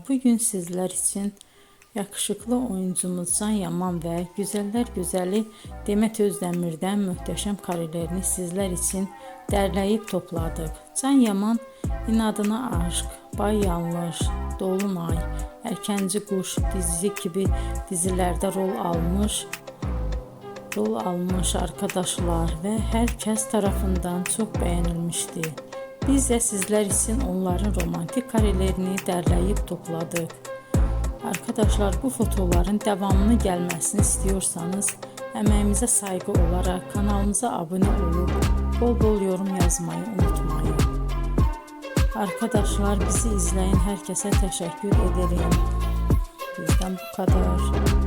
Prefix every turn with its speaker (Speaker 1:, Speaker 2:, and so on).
Speaker 1: bugün sizler için yakışıklı oyuncumuz Can Yaman ve güzeller güzeli Demet Özdemir'den muhteşem karelerini sizler için derleyip topladık. Can Yaman İnadına Aşk, Bay Yanlış, Dolunay, Erkenci Kuş dizisi gibi dizilerde rol almış arkadaşlar ve herkes tarafından çok beğenilmişti. Biz de sizler için onların romantik karelerini derleyip topladık. Arkadaşlar, bu fotoların devamını gelmesini istiyorsanız emeğimize saygı olarak kanalımıza abone olup bol bol yorum yazmayı unutmayın. Arkadaşlar, bizi izleyen herkese teşekkür ederim. Bizden bu kadar.